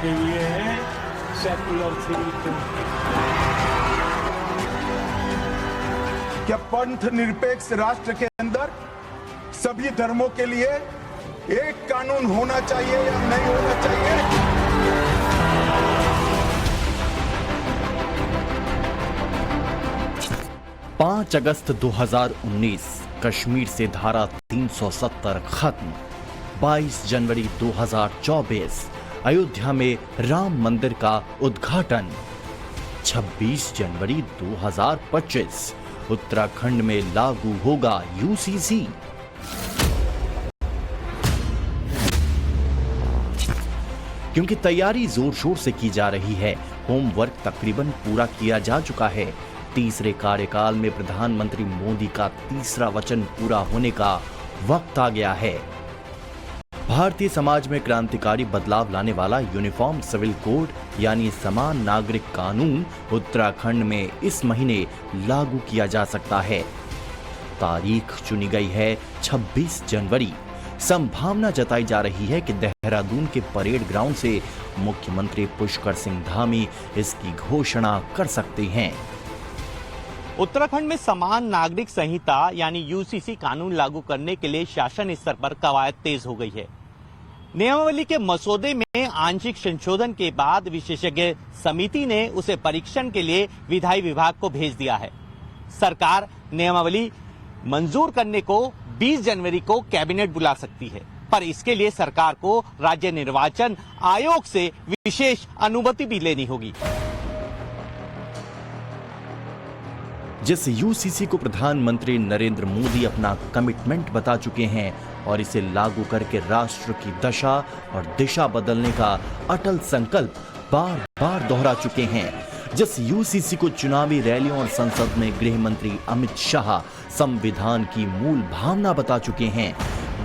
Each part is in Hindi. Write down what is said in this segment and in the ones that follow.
लगे हुए हैं सेकुलर थिंकिंग। क्या पंथ निरपेक्ष राष्ट्र के अंदर सभी धर्मों के लिए एक कानून होना चाहिए या नहीं होना चाहिए? 5 अगस्त 2019 कश्मीर से धारा 370 खत्म। 22 जनवरी 2024 अयोध्या में राम मंदिर का उद्घाटन। 26 जनवरी 2025 उत्तराखंड में लागू होगा यूसीसी। क्योंकि तैयारी जोर शोर से की जा रही है, होमवर्क तकरीबन पूरा किया जा चुका है। तीसरे कार्यकाल में प्रधानमंत्री मोदी का तीसरा वचन पूरा होने का वक्त आ गया है। भारतीय समाज में क्रांतिकारी बदलाव लाने वाला यूनिफॉर्म सिविल कोड यानी समान नागरिक कानून उत्तराखंड में इस महीने लागू किया जा सकता है। तारीख चुनी गई है 26 जनवरी। संभावना जताई जा रही है कि देहरादून के परेड ग्राउंड से मुख्यमंत्री पुष्कर सिंह धामी इसकी घोषणा कर सकते हैं। उत्तराखंड में समान नागरिक संहिता यानी यूसीसी कानून लागू करने के लिए शासन स्तर पर कवायद तेज हो गई है। नियमावली के मसौदे में आंशिक संशोधन के बाद विशेषज्ञ समिति ने उसे परीक्षण के लिए विधायी विभाग को भेज दिया है। सरकार नियमावली मंजूर करने को 20 जनवरी को कैबिनेट बुला सकती है, पर इसके लिए सरकार को राज्य निर्वाचन आयोग से विशेष अनुमति भी लेनी होगी। जिस यूसीसी को प्रधानमंत्री नरेंद्र मोदी अपना कमिटमेंट बता चुके हैं और इसे लागू करके राष्ट्र की दशा और दिशा बदलने का अटल संकल्प बार बार दोहरा चुके हैं, जिस यूसीसी को चुनावी रैलियों और संसद में गृह मंत्री अमित शाह संविधान की मूल भावना बता चुके हैं,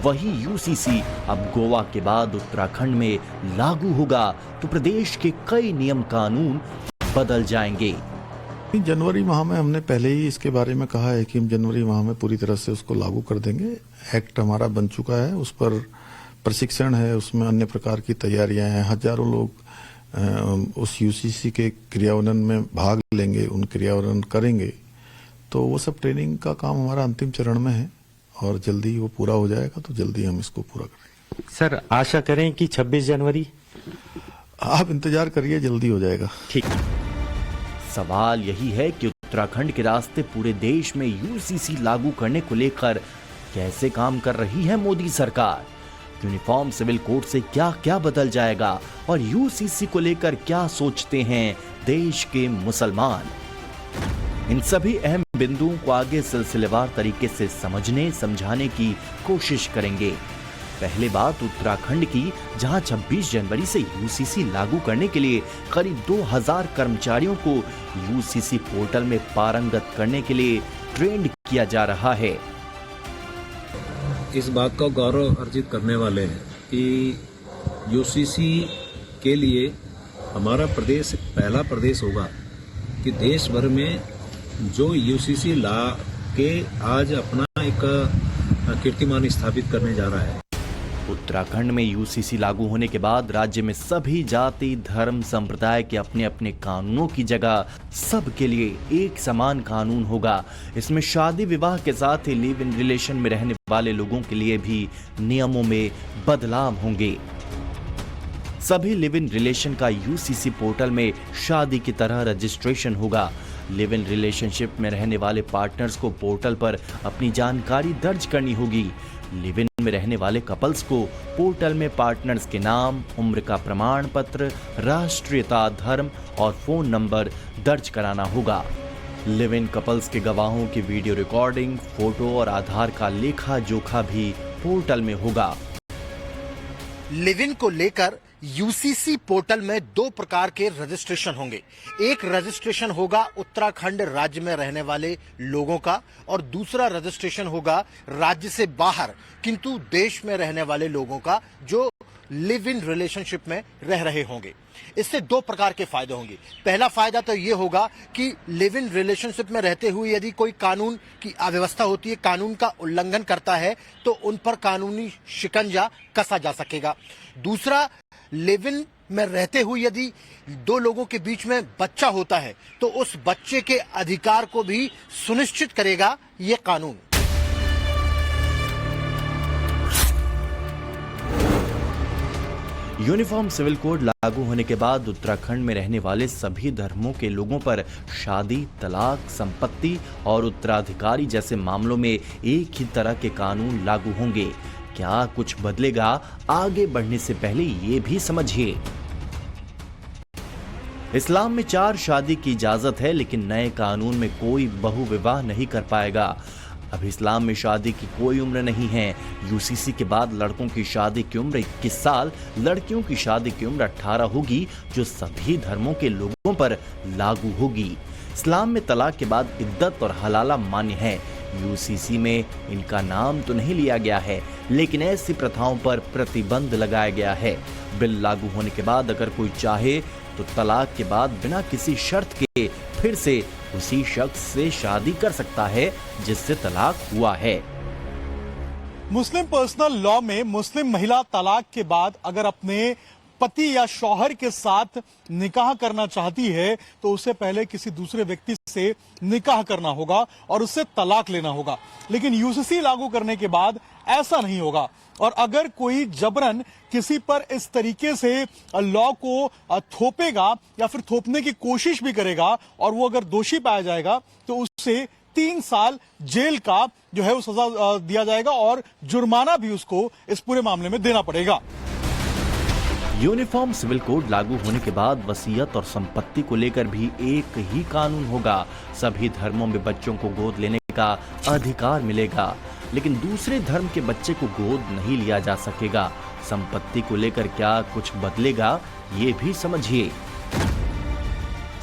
वही यूसीसी अब गोवा के बाद उत्तराखंड में लागू होगा तो प्रदेश के कई नियम कानून बदल जाएंगे। जनवरी माह में हमने पहले ही इसके बारे में कहा है कि हम जनवरी माह में पूरी तरह से उसको लागू कर देंगे। एक्ट हमारा बन चुका है, उस पर प्रशिक्षण है, उसमें अन्य प्रकार की तैयारियां हैं। हजारों लोग उस यूसीसी के क्रियान्वयन में भाग लेंगे, उन क्रियान्वयन करेंगे, तो वो सब ट्रेनिंग का काम हमारा अंतिम चरण में है और जल्दी वो पूरा हो जाएगा तो जल्दी हम इसको पूरा करेंगे। सर आशा करें कि 26 जनवरी? आप इंतजार करिए, जल्दी हो जाएगा। ठीक। सवाल यही है कि उत्तराखंड के रास्ते पूरे देश में यूसीसी लागू करने को लेकर कैसे काम कर रही है मोदी सरकार। यूनिफॉर्म सिविल कोड से क्या क्या बदल जाएगा और यूसीसी को लेकर क्या सोचते हैं देश के मुसलमान। इन सभी अहम बिंदुओं को आगे सिलसिलेवार तरीके से समझने समझाने की कोशिश करेंगे। पहले बात उत्तराखंड की, जहां 26 जनवरी से यूसीसी लागू करने के लिए करीब 2000 कर्मचारियों को यूसीसी पोर्टल में पारंगत करने के लिए ट्रेंड किया जा रहा है। इस बात का गौरव अर्जित करने वाले हैं कि यूसीसी के लिए हमारा प्रदेश पहला प्रदेश होगा कि देश भर में जो यूसीसी ला के आज अपना एक कीर्तिमान स्थापित करने जा रहा है। उत्तराखंड में यूसीसी लागू होने के बाद राज्य में सभी जाति धर्म संप्रदाय के अपने अपने कानूनों की जगह सबके लिए एक समान कानून होगा। इसमें शादी विवाह के साथ ही लिव इन रिलेशन में रहने वाले लोगों के लिए भी नियमों में बदलाव होंगे। सभी लिव इन रिलेशन का यूसीसी पोर्टल में शादी की तरह रजिस्ट्रेशन होगा। लिव इन रिलेशनशिप में रहने वाले पार्टनर्स को पोर्टल पर अपनी जानकारी दर्ज करनी होगी। लिव इन में रहने वाले कपल्स को पोर्टल में पार्टनर्स के नाम, उम्र का प्रमाण पत्र, राष्ट्रीयता, धर्म और फोन नंबर दर्ज कराना होगा। लिव इन कपल्स के गवाहों की वीडियो रिकॉर्डिंग, फोटो और आधार का लेखा जोखा भी पोर्टल में होगा। लिव इन को लेकर यूसीसी पोर्टल में 2 प्रकार के रजिस्ट्रेशन होंगे। एक रजिस्ट्रेशन होगा उत्तराखंड राज्य में रहने वाले लोगों का और दूसरा रजिस्ट्रेशन होगा राज्य से बाहर किंतु देश में रहने वाले लोगों का जो लिव इन रिलेशनशिप में रह रहे होंगे। इससे 2 प्रकार के फायदे होंगे। पहला फायदा तो ये होगा कि लिव इन रिलेशनशिप में रहते हुए यदि कोई कानून की अव्यवस्था होती है, कानून का उल्लंघन करता है, तो उन पर कानूनी शिकंजा कसा जा सकेगा। दूसरा, लिव इन में रहते हुए यदि दो लोगों के बीच में बच्चा होता है तो उस बच्चे के अधिकार को भी सुनिश्चित करेगा ये कानून। यूनिफॉर्म सिविल कोड लागू होने के बाद उत्तराखंड में रहने वाले सभी धर्मों के लोगों पर शादी, तलाक, संपत्ति और उत्तराधिकारी जैसे मामलों में एक ही तरह के कानून लागू होंगे। क्या कुछ बदलेगा? आगे बढ़ने से पहले ये भी समझिए। इस्लाम में 4 शादी की इजाजत है, लेकिन नए कानून में कोई बहुविवाह नहीं कर पाएगा। अब इस्लाम में शादी की कोई उम्र नहीं है। यूसीसी के बाद लड़कों की शादी की उम्र 21 साल, लड़कियों की शादी की उम्र 18 होगी, जो सभी धर्मों के लोगों पर लागू होगी। इस्लाम में तलाक के बाद इद्दत और हलाला मान्य है। यूसीसी में इनका नाम तो नहीं लिया गया है, लेकिन ऐसी प्रथाओं पर प्रतिबंध लगाया गया है। बिल लागू होने के बाद अगर कोई चाहे तो तलाक के बाद बिना किसी शर्त के फिर से उसी शख्स से शादी कर सकता है जिससे तलाक हुआ है। मुस्लिम पर्सनल लॉ में मुस्लिम महिला तलाक के बाद अगर अपने पति या शौहर के साथ निकाह करना चाहती है तो उसे पहले किसी दूसरे व्यक्ति से निकाह करना होगा और उससे तलाक लेना होगा। लेकिन यूसीसी लागू करने के बाद ऐसा नहीं होगा, और अगर कोई जबरन किसी पर इस तरीके से लॉ को थोपेगा या फिर थोपने की कोशिश भी करेगा और वो अगर दोषी पाया जाएगा तो उससे 3 साल जेल का जो है वो सजा दिया जाएगा और जुर्माना भी उसको इस पूरे मामले में देना पड़ेगा। यूनिफॉर्म सिविल कोड लागू होने के बाद वसीयत और संपत्ति को लेकर भी एक ही कानून होगा। सभी धर्मों में बच्चों को गोद लेने का अधिकार मिलेगा, लेकिन दूसरे धर्म के बच्चे को गोद नहीं लिया जा सकेगा। संपत्ति को लेकर क्या कुछ बदलेगा, ये भी समझिए।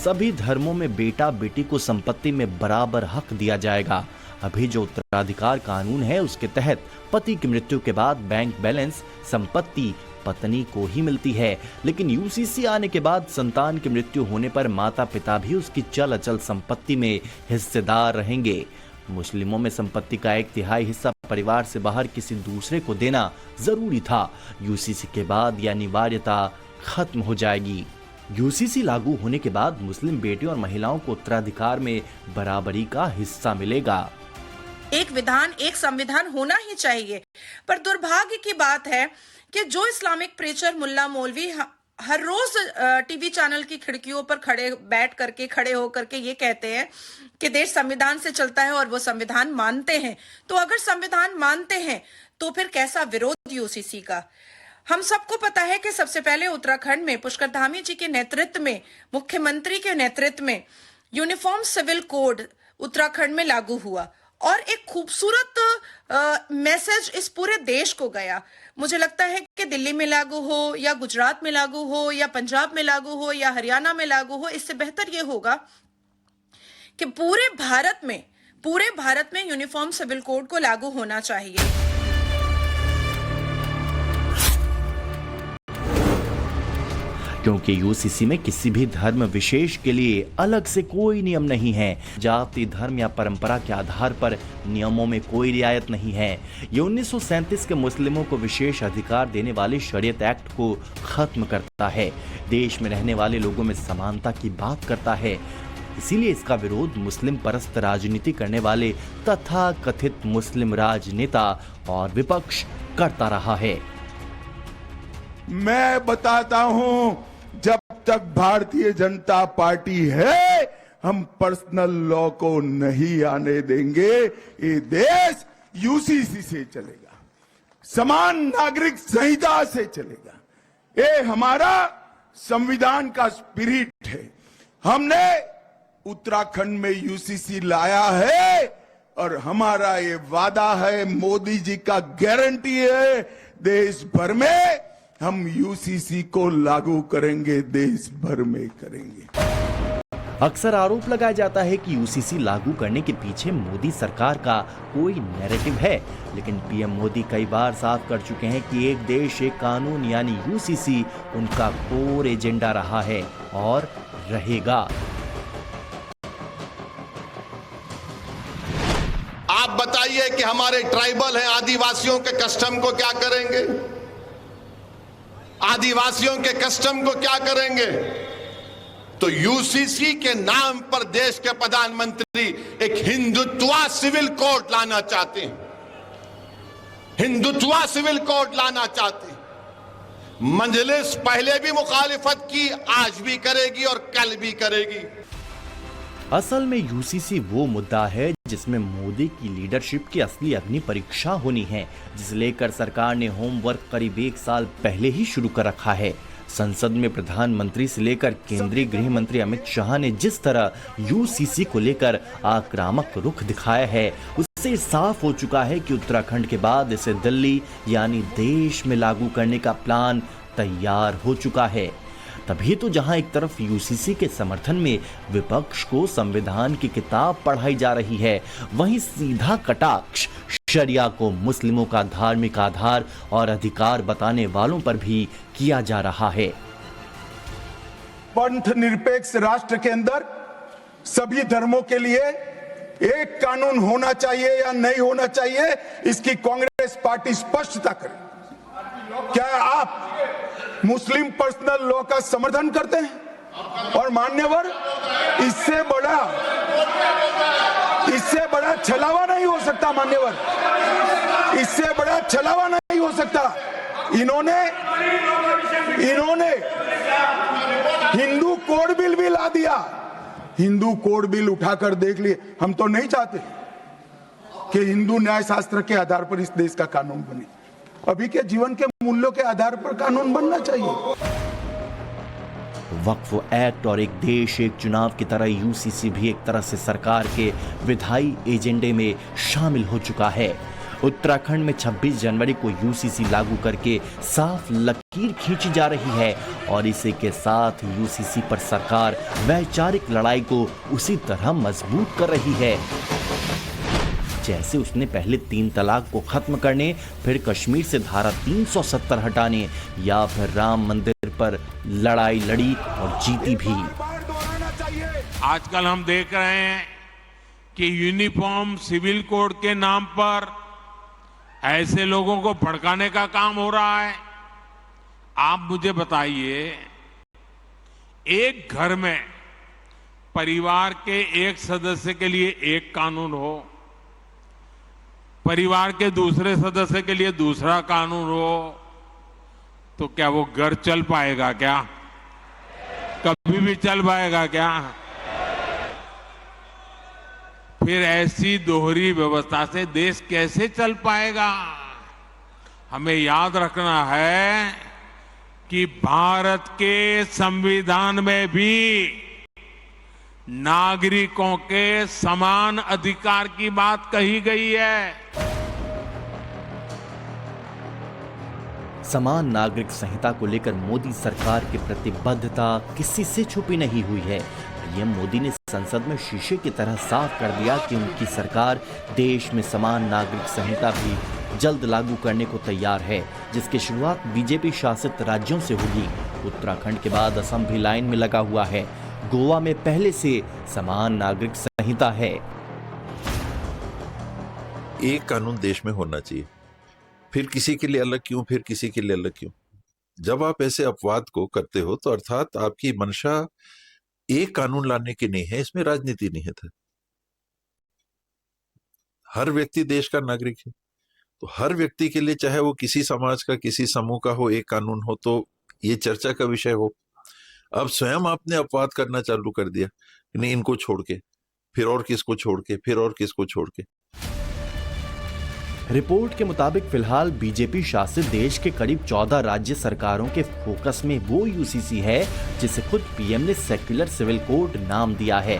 सभी धर्मों में बेटा बेटी को संपत्ति में बराबर हक दिया जाएगा। अभी जो उत्तराधिकार कानून है उसके तहत पति की मृत्यु के बाद बैंक बैलेंस संपत्ति पत्नी को ही मिलती है, लेकिन यूसीसी आने के बाद संतान की मृत्यु होने पर माता पिता भी उसकी चल अचल संपत्ति में हिस्सेदार रहेंगे। मुस्लिमों में संपत्ति का 1/3 हिस्सा परिवार से बाहर किसी दूसरे को देना जरूरी था। यूसीसी के बाद यह अनिवार्यता खत्म हो जाएगी। यूसीसी लागू होने के बाद मुस्लिम बेटियों और महिलाओं को उत्तराधिकार में बराबरी का हिस्सा मिलेगा। एक विधान, एक संविधान होना ही चाहिए, पर दुर्भाग्य की बात है कि जो इस्लामिक प्रीचर मुल्ला मौलवी हर रोज टीवी चैनल की खिड़कियों पर खड़े होकर के ये कहते हैं कि देश संविधान से चलता है और वो संविधान मानते हैं। तो अगर संविधान मानते हैं तो फिर कैसा विरोध यूसीसी का? हम सबको पता है कि सबसे पहले उत्तराखंड में पुष्कर धामी जी के नेतृत्व में, मुख्यमंत्री के नेतृत्व में यूनिफॉर्म सिविल कोड उत्तराखंड में लागू हुआ और एक खूबसूरत मैसेज इस पूरे देश को गया। मुझे लगता है कि दिल्ली में लागू हो या गुजरात में लागू हो या पंजाब में लागू हो या हरियाणा में लागू हो, इससे बेहतर यह होगा कि पूरे भारत में यूनिफॉर्म सिविल कोड को लागू होना चाहिए। क्योंकि यूसीसी में किसी भी धर्म विशेष के लिए अलग से कोई नियम नहीं है। जाति, धर्म या परंपरा के आधार पर नियमों में कोई रियायत नहीं है। ये 1937 के मुस्लिमों को विशेष अधिकार देने वाले शरीयत एक्ट को खत्म करता है। देश में रहने वाले लोगों में समानता की बात करता है। इसीलिए इसका विरोध मुस्लिम परस्त राजनीति करने वाले तथा कथित मुस्लिम राजनेता और विपक्ष करता रहा है। मैं बताता हूं, जब तक भारतीय जनता पार्टी है हम पर्सनल लॉ को नहीं आने देंगे। ये देश यूसीसी से चलेगा, समान नागरिक संहिता से चलेगा। ये हमारा संविधान का स्पिरिट है। हमने उत्तराखंड में यूसीसी लाया है और हमारा ये वादा है, मोदी जी का गारंटी है, देश भर में हम यूसीसी को लागू करेंगे, देश भर में करेंगे। अक्सर आरोप लगाया जाता है कि यूसीसी लागू करने के पीछे मोदी सरकार का कोई नैरेटिव है, लेकिन पीएम मोदी कई बार साफ कर चुके हैं कि एक देश एक कानून यानी यूसीसी उनका कोर एजेंडा रहा है और रहेगा। आप बताइए कि हमारे ट्राइबल हैं, आदिवासियों के कस्टम को क्या करेंगे? आदिवासियों के कस्टम को क्या करेंगे? तो यूसीसी के नाम पर देश के प्रधानमंत्री एक हिंदुत्वा सिविल कोड लाना चाहते हैं, हिंदुत्वा सिविल कोड लाना चाहते हैं। मजलिस पहले भी मुखालिफत की, आज भी करेगी और कल भी करेगी। असल में यूसीसी वो मुद्दा है जिसमें मोदी की लीडरशिप की असली अग्नि परीक्षा होनी है, जिसे लेकर सरकार ने होमवर्क करीब 1 साल पहले ही शुरू कर रखा है। संसद में प्रधानमंत्री से लेकर केंद्रीय गृह मंत्री अमित शाह ने जिस तरह यूसीसी को लेकर आक्रामक रुख दिखाया है, उससे साफ हो चुका है कि उत्तराखंड के बाद इसे दिल्ली यानी देश में लागू करने का प्लान तैयार हो चुका है। तभी तो जहां एक तरफ यूसीसी के समर्थन में विपक्ष को संविधान की किताब पढ़ाई जा रही है, वहीं सीधा कटाक्ष शरिया को मुस्लिमों का धार्मिक आधार और अधिकार बताने वालों पर भी किया जा रहा है। पंथ निरपेक्ष राष्ट्र के अंदर सभी धर्मों के लिए एक कानून होना चाहिए या नहीं होना चाहिए, इसकी कांग्रेस पार्टी स्पष्टता करे। क्या आप मुस्लिम पर्सनल लॉ का समर्थन करते हैं? और मान्यवर, इससे बड़ा छलावा नहीं हो सकता। मान्यवर, इससे बड़ा छलावा नहीं हो सकता। इन्होंने हिंदू कोड बिल भी ला दिया। हिंदू कोड बिल उठाकर देख लिए। हम तो नहीं चाहते कि हिंदू न्याय शास्त्र के आधार पर इस देश का कानून बने। अभी के जीवन के मूल्यों के आधार पर कानून बनना चाहिए। वक्फ एक्ट और एक देश एक चुनाव की तरह यूसीसी भी एक तरह से सरकार के विधायी एजेंडे में शामिल हो चुका है। उत्तराखंड में 26 जनवरी को यूसीसी लागू करके साफ लकीर खींची जा रही है और इसी के साथ यूसीसी पर सरकार वैचारिक लड़ाई को उसी तरह मजबूत कर रही है जैसे उसने पहले 3 तलाक को खत्म करने, फिर कश्मीर से धारा 370 हटाने या फिर राम मंदिर पर लड़ाई लड़ी और जीती भी। आजकल हम देख रहे हैं कि यूनिफॉर्म सिविल कोड के नाम पर ऐसे लोगों को भड़काने का काम हो रहा है। आप मुझे बताइए, एक घर में परिवार के एक सदस्य के लिए एक कानून हो, परिवार के दूसरे सदस्य के लिए दूसरा कानून हो, तो क्या वो घर चल पाएगा? क्या कभी भी चल पाएगा क्या? फिर ऐसी दोहरी व्यवस्था से देश कैसे चल पाएगा? हमें याद रखना है कि भारत के संविधान में भी नागरिकों के समान अधिकार की बात कही गई है। समान नागरिक संहिता को लेकर मोदी सरकार की प्रतिबद्धता किसी से छुपी नहीं हुई है। पीएम मोदी ने संसद में शीशे की तरह साफ कर दिया कि उनकी सरकार देश में समान नागरिक संहिता भी जल्द लागू करने को तैयार है, जिसकी शुरुआत बीजेपी शासित राज्यों से होगी। उत्तराखंड के बाद असम भी लाइन में लगा हुआ है। गोवा में पहले से समान नागरिक संहिता है। एक कानून देश में होना चाहिए, फिर किसी के लिए अलग क्यों, फिर किसी के लिए अलग क्यों? जब आप ऐसे अपवाद को करते हो तो अर्थात आपकी मंशा एक कानून लाने की नहीं है, इसमें राजनीति निहित है। हर व्यक्ति देश का नागरिक है, तो हर व्यक्ति के लिए, चाहे वो किसी समाज का, किसी समूह का हो, एक कानून हो तो ये चर्चा का विषय हो। अब स्वयं आपने अपवाद करना चालू कर दिया, नहीं इनको छोड़ के, फिर और किसको छोड़ के, फिर और किसको छोड़ के। रिपोर्ट के मुताबिक फिलहाल बीजेपी शासित देश के करीब 14 राज्य सरकारों के फोकस में वो यूसीसी है जिसे खुद पीएम ने सेक्युलर सिविल कोड नाम दिया है।